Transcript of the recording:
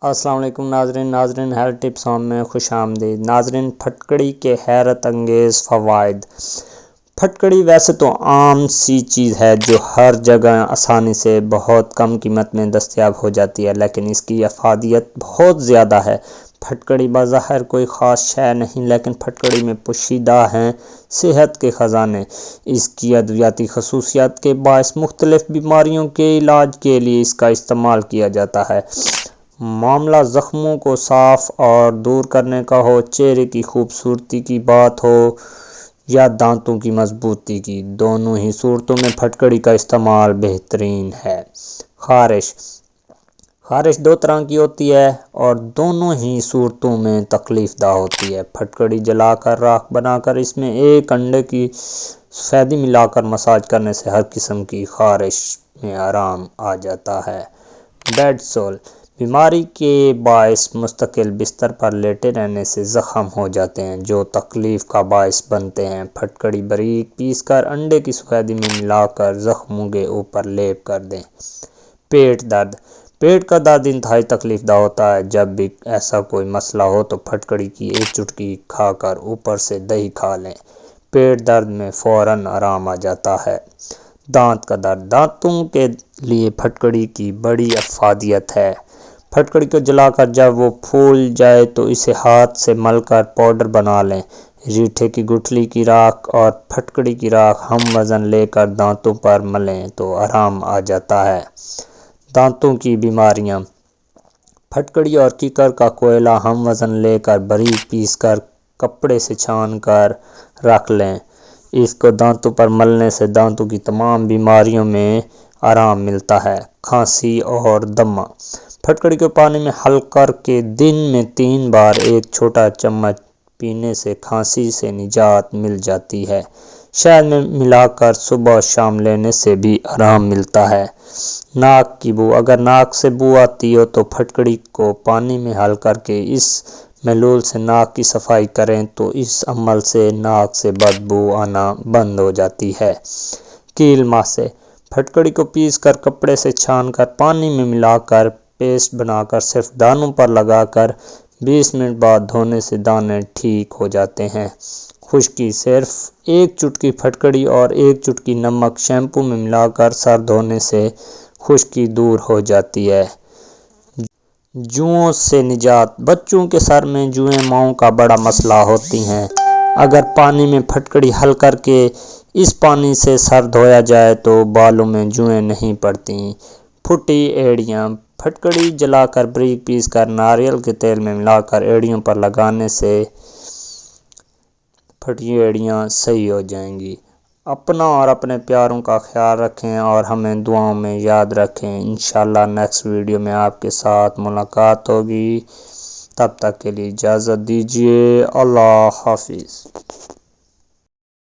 السلام علیکم ناظرین ہیلتھ ٹپس ہوم میں خوش آمدید ناظرین۔ پھٹکڑی کے حیرت انگیز فوائد۔ پھٹکڑی ویسے تو عام سی چیز ہے جو ہر جگہ آسانی سے بہت کم قیمت میں دستیاب ہو جاتی ہے، لیکن اس کی افادیت بہت زیادہ ہے۔ پھٹکڑی بظاہر کوئی خاص شے نہیں، لیکن پھٹکڑی میں پوشیدہ ہیں صحت کے خزانے۔ اس کی ادویاتی خصوصیات کے باعث مختلف بیماریوں کے علاج کے لیے اس کا استعمال کیا جاتا ہے۔ معاملہ زخموں کو صاف اور دور کرنے کا ہو، چہرے کی خوبصورتی کی بات ہو یا دانتوں کی مضبوطی کی، دونوں ہی صورتوں میں پھٹکڑی کا استعمال بہترین ہے۔ خارش دو طرح کی ہوتی ہے اور دونوں ہی صورتوں میں تکلیف دہ ہوتی ہے۔ پھٹکڑی جلا کر راکھ بنا کر اس میں ایک انڈے کی سفیدی ملا کر مساج کرنے سے ہر قسم کی خارش میں آرام آ جاتا ہے۔ بیڈ سول بیماری کے باعث مستقل بستر پر لیٹے رہنے سے زخم ہو جاتے ہیں جو تکلیف کا باعث بنتے ہیں۔ پھٹکڑی باریک پیس کر انڈے کی سفیدی میں ملا کر زخموں کے اوپر لیپ کر دیں۔ پیٹ کا درد انتہائی تکلیف دہ ہوتا ہے۔ جب بھی ایسا کوئی مسئلہ ہو تو پھٹکڑی کی ایک چٹکی کھا کر اوپر سے دہی کھا لیں، پیٹ درد میں فوراً آرام آ جاتا ہے۔ دانت کا درد دانتوں کے لیے پھٹکڑی کی بڑی افادیت ہے۔ پھٹکڑی کو جلا کر جب وہ پھول جائے تو اسے ہاتھ سے مل کر پاؤڈر بنا لیں۔ ریٹھے کی گٹھلی کی راکھ اور پھٹکڑی کی راکھ ہم وزن لے کر دانتوں پر ملیں تو آرام آ جاتا ہے۔ دانتوں کی بیماریاں پھٹکڑی اور کیکر کا کوئلہ ہم وزن لے کر باریک پیس کر کپڑے سے چھان کر رکھ لیں۔ اس کو دانتوں پر ملنے سے دانتوں کی تمام بیماریوں میں آرام ملتا ہے۔ کھانسی اور دمہ پھٹکڑی کو پانی میں حل کر کے دن میں 3 بار ایک چھوٹا چمچ پینے سے کھانسی سے نجات مل جاتی ہے۔ شہد میں ملا کر صبح و شام لینے سے بھی آرام ملتا ہے۔ ناک کی بو اگر ناک سے بو آتی ہو تو پھٹکڑی کو پانی میں حل کر کے اس محلول سے ناک کی صفائی کریں تو اس عمل سے ناک سے بدبو آنا بند ہو جاتی ہے۔ کیل ماسے پھٹکڑی کو پیس کر کپڑے سے چھان کر پانی میں ملا کر پیسٹ بنا کر صرف دانوں پر لگا کر 20 منٹ بعد دھونے سے دانے ٹھیک ہو جاتے ہیں۔ خشکی صرف ایک چٹکی پھٹکڑی اور ایک چٹکی نمک شیمپو میں ملا کر سر دھونے سے خشکی دور ہو جاتی ہے۔ جوؤں سے نجات بچوں کے سر میں جوئیں ماؤں کا بڑا مسئلہ ہوتی ہیں۔ اگر پانی میں پھٹکڑی حل کر کے اس پانی سے سر دھویا جائے تو بالوں میں جوئیں نہیں پڑتی۔ پھٹی ایڑیاں پھٹکڑی جلا کر باریک پیس کر ناریل کے تیل میں ملا کر ایڑیوں پر لگانے سے پھٹی ایڑیاں صحیح ہو جائیں گی۔ اپنا اور اپنے پیاروں کا خیال رکھیں اور ہمیں دعاؤں میں یاد رکھیں۔ انشاءاللہ نیکسٹ ویڈیو میں آپ کے ساتھ ملاقات ہوگی۔ تب تک کے لیے اجازت دیجیے۔ اللہ حافظ۔